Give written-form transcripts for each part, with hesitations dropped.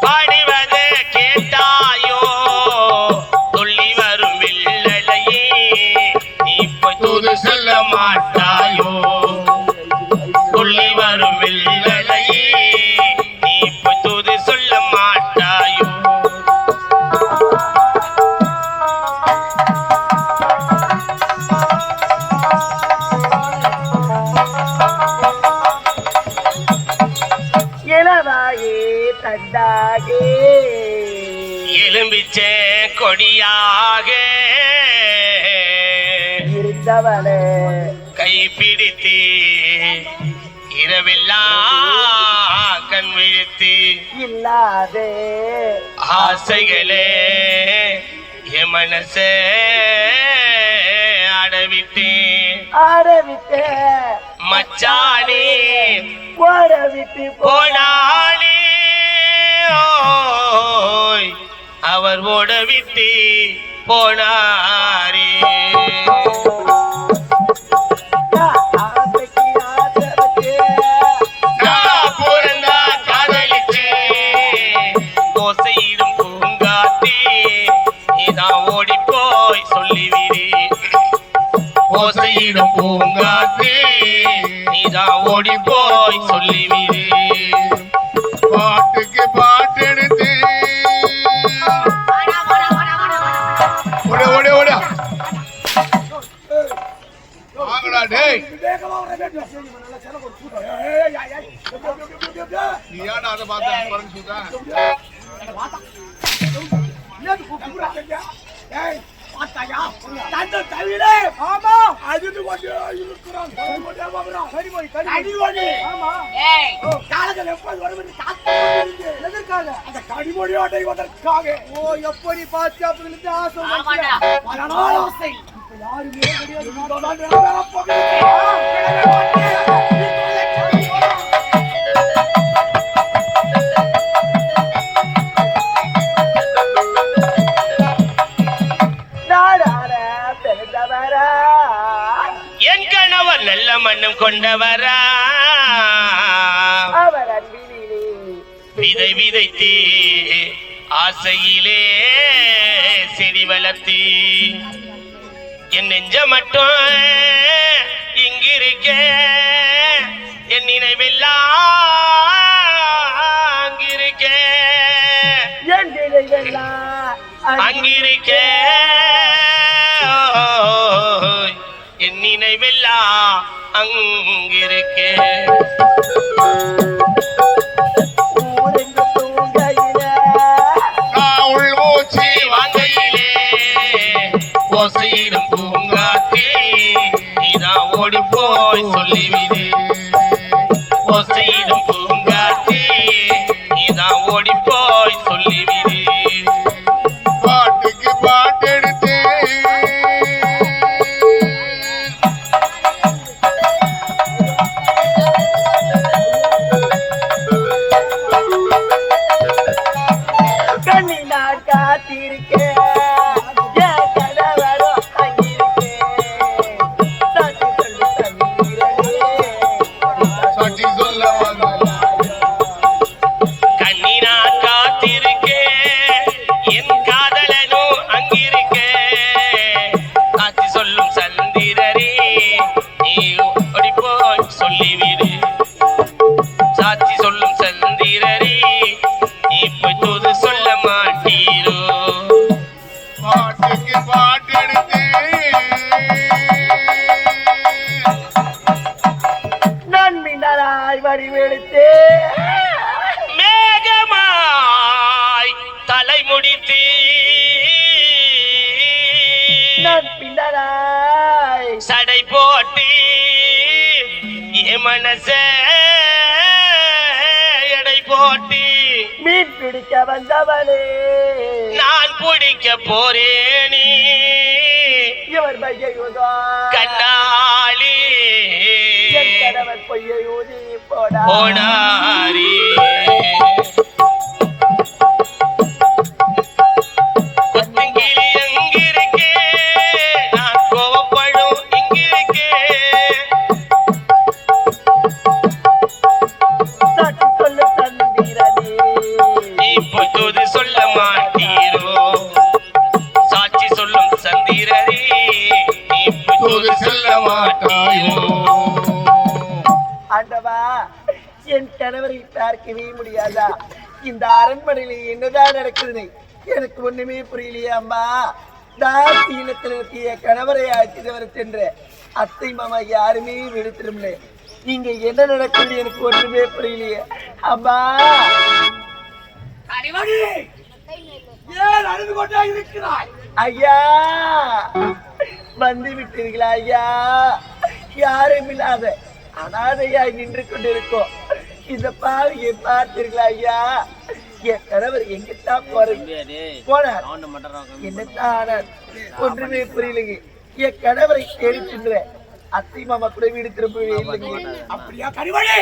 பாடுவதே கேட்டாயோ துள்ளி வரும் வில்லலையே நீ தூது சொல்ல மாட்டாயோ துள்ளி வரும் வில்லலையே நீ தூது சொல்ல மாட்டாயோ எலும்பிச்சே கொடியாக இருந்தவளே கைப்பிடித்து இரவெல்லாம் கண் விழித்து இல்லாதே ஆசைகளே என் மனசே ஆடவிட்டு மச்சானே ஓடவிட்டு போனானே அவர் ஓடவிட்டு போனாரே ஓசையிடும் பூங்காத்தே நீதான் ஓடிப்போய் சொல்லிவிடு ஓசையிடும் பூங்காத்தே நீதான் ஓடிப்போய் சொல்லிவிடு பாட்டுக்கு பாட்டு எடுத்து வாங்கடா டேய் நீ ஏன்டா அதை பார்த்து குறைஞ்சு சுத்தா எப்படி பார்த்து அப்படின்னு ஆசை யாருமே என் கணவர் நல்ல மண்ணும் கொண்டவரா அவர் அன்பினிலே விதை விதைத்து ஆசையிலே செடி வளர்த்தி என் நெஞ்ச மட்டும் இங்கிருக்க என் நினைவெல்லாம் அங்கிருக்க அங்கிருக்க என் நினைவெல்லாம் அங்கிருக்க ஓசையிடும் பூங்காத்தே நீதான் ஓடி போய் சொல்லிவிடு ஓசையிடும் பூங்காத்தே நீதான் ஓடி போய் சொல்லிவிடு பாட்டுக்கு பாட்டு எடுத்து கண்ணினார் காத்திருக்கேன் சாட்சி சொல்லும் சந்திரரே இப்ப தூது சொல்ல மாட்டீரோ பாட்டுக்கு பாட்டு எடுத்து நன்மினராய் வடிவெடுத்து மேகமாய் தலை முடித்து நன்பினராய் சடை போட்டு என் மனச எடை போட்டு மீன் பிடிக்க வந்தவனே நான் பிடிக்க போறேனே இவர் பையுதா கண்ணாளி என் கணவன் பொய்யை ஊதி போடா போனாரி கொத்துங்கிளி எங்கிருக்கே நான் கோவப்படும் இங்கிருக்கே ஆண்டவா, என் கணவரை பார்க்கவே முடியாதா? இந்த அரண்மனையில் என்னதான் நடக்குது எனக்கு ஒண்ணுமே புரியலையே அம்மா. தாசீனத்தில் இருக்கிய கணவரை அழைத்து வர சென்ற அத்தை மாமா யாருமே விடுத்திருந்தே. நீங்க என்ன நடக்குது எனக்கு ஒன்றுமே புரியலையே அம்மா. ஏன் அழுது கொண்டே இருக்கிறாய்? ஐயா வந்து விட்டீர்களா ஐயா? யாரும் இல்லாத அனாதையாய் நின்று கொண்டிருக்கோம். இந்த பாவியை பார்த்தீர்களா ஐயா? என் கணவர் எங்கத்தான் போனார், என்னத்தான் ஒன்றுமே புரியலைங்க. என் கணவரை தேடி சென்ற அத்தை மாமா கூட வீடு திரும்பவே இல்லைங்க. அப்படியா கரிவழி?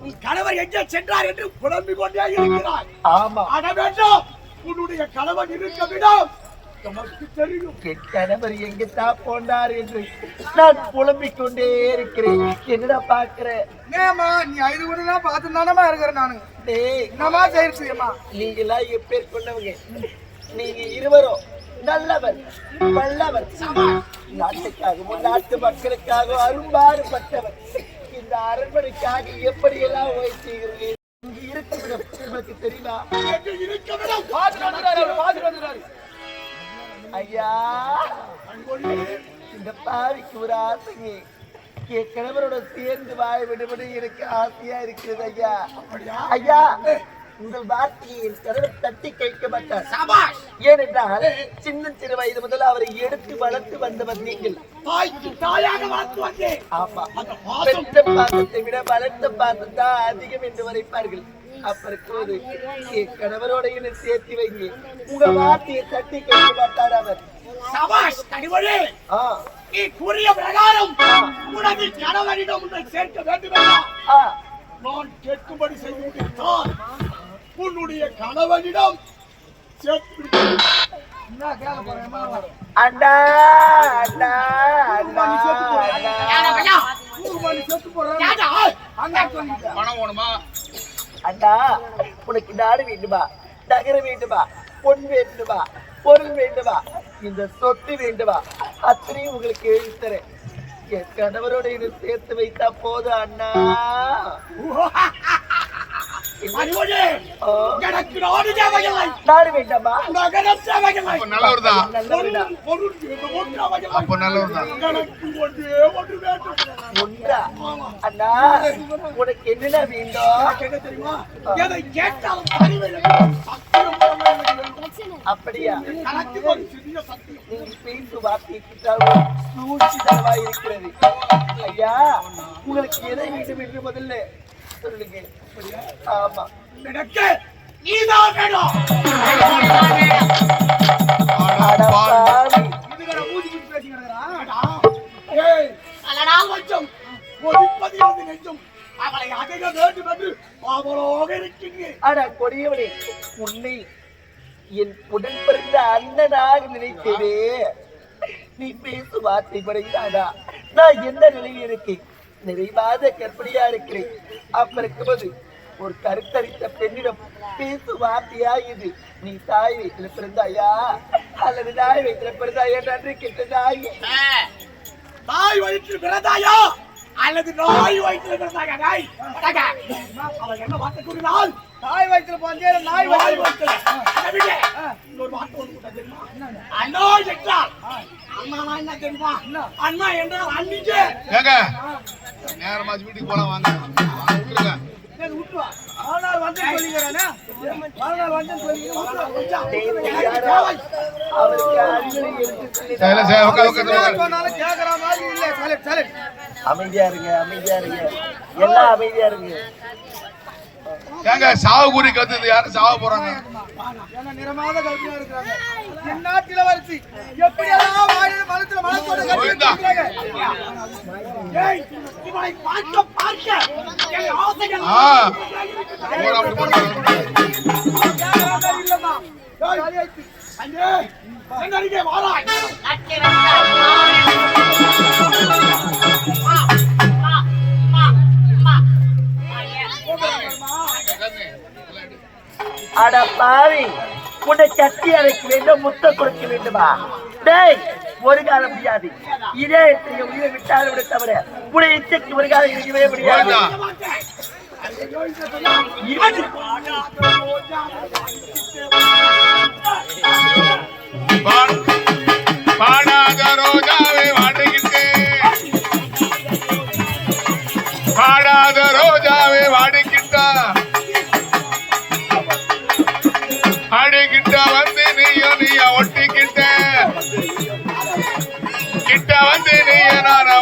நீ கணவர் எங்கே சென்றார் என்று புலம்பிக் கொண்டே இருக்கிறாய். ஆமா, ஆட வேண்டும். உன்னுடைய கணவர் இருக்க விடம் நமக்கு தெரியும். என் கணவர் எங்கத்தான் போனார் என்று நான் புலம்பிக் கொண்டே இருக்கிறேன். என்னடா பாக்குறேன்? ஏமா நீ 5 கூட பார்த்து தானமா இருக்கிறேன் நானு. என்னமா செய்யமா? நீங்க எல்லாம் எப்பேர் கொண்டவங்க? நீங்க இருவரும் நல்லவர், வல்லவர், நாட்டுக்காகவும் நாட்டு மக்களுக்காகவும் அரும்பாடுபட்டவர். இந்த அரண்மனைக்காக எப்படி எல்லாம் உழைத்தீர்கள்? இங்க இருக்கிற உங்களுக்கு தெரியுமா? ஐயா, இந்த பாவிக்கு ஒரு ஆசைங்க. என் கணவரோட சேர்ந்து வாழ விடுபடு எனக்கு ஆசையா இருக்கிறது ஐயா. ஐயா, உங்கள் வார்த்தையை என் கணவர் தட்டி கேட்க மாட்டார். ஏனென்றால் சின்ன சிறு வயது முதல் அவரை எடுத்து வளர்த்து வந்தவர் நீங்கள். ஆமா, பெற்ற பாசத்தை விட வளர்த்த பாசம் தான் அதிகம் என்று வரைப்பார்கள். அப்போது என் கணவரோட என்னை சேர்த்து வைங்க. உங்க வார்த்தையை தட்டி கேட்க மாட்டார் அவர். நீ கூறிய பிரகாரம் உனது கணவனிடம் உன்னை சேர்க்க வேண்டும். நான் கேட்கும்படி செய்துவிட்டால் உன்னுடைய கணவனிடம் அண்ணா அண்ணா அண்ணா, உனக்கு நாடு வேண்டுமா, நகரம் வேண்டுமா, பொன் வேண்டுமா, பொருள் வேண்டுமா, இந்த சொத்து வேண்டுமா, அத்தனையும் உங்களுக்கு எழுதி தரேன். என் கணவரோட இதை சேர்த்து வைத்தா போதும் அண்ணா. நாடு வேண்டாமா? ஒன்றா? அண்ணா, உனக்கு என்னென்ன வேண்டும்? அப்படியா? நீங்க பேசு வார்த்தைக்கு இருக்கிறது. ஐயா, உங்களுக்கு எதை வேண்டும் என்று முதல்ல சொல்லுங்க. ஆமா, கொடியவனே, உன்னை என் உடன் பிறந்த அண்ணனாக நினைத்தவே நீ பேசு வார்த்தை படைத்தாடா. நான் எந்த நிலையில் இருக்கேன்? நிறைவாத கற்பனையா இருக்கிறேன். அப்ப இருக்கும்போது ஒரு கருத்தரித்த பெண்ணிடம் பேசு வார்த்தையா இது? நீ தாய் வயிற்றுல பிறந்தாயா அல்லது தாய் வயிற்றுல பிறந்தாயா? நன்றி கிட்ட தாய். தாய் வயிற்றில் பிறந்தாயா அல்லது நாய் வயிற்றில் பிறந்தாயா? அவள் என்ன வார்த்தை கூறினாள்? தாய் வயிற்றில் பிறந்தே நாய் வயிற்றில். இன்னொரு வார்த்தை ஒன்று தெரியுமா? அண்ணா என்றால் அண்ணா என்ன தெரியுமா? அண்ணா என்றால் அன்னிக்கு. நேரமாச்சு வீட்டுக்கு போலாம் வாங்க. ஆனால் வந்து சொல்லிக்கிறானே, ஆனால் வந்து அமைதியா இருங்க, அமைதியா இருங்க, எல்லாம் அமைதியா இருங்க. ஏங்க சாவு கூறி கத்துது? யாரும் சாவ போறாங்க? நிறமாத கல்வியா இருக்கிறாங்க. என்னாட்டில வரிசை எப்படி எல்லாம் மனத்துல மனத்தோட கட்டிருக்காங்க. ஏய், இவனை பார்க்க பார்க்க என் ஆசைகள் இல்லம்மா. அங்கே எங்கடிக்கே வாராய். அட பாவி, உன்னை கட்டி அழைக்க வேண்டும், முத்தம் கொடுக்க வேண்டுமா? டேய் ஒரு காலம் முடியாது. இதே உயிரை விட்டாலும் விட தவிர உடைய இச்சைக்கு ஒரு காலம் இருக்கவே முடியாது. பாடாத ரோஜாவை வாடுகிட்டு பாடாத ரோஜாவை வாடுகிட்டா அடிக்கிட்ட வந்து நீய ஒட்டிக்கிட்ட கிட்ட வந்து நீய நான்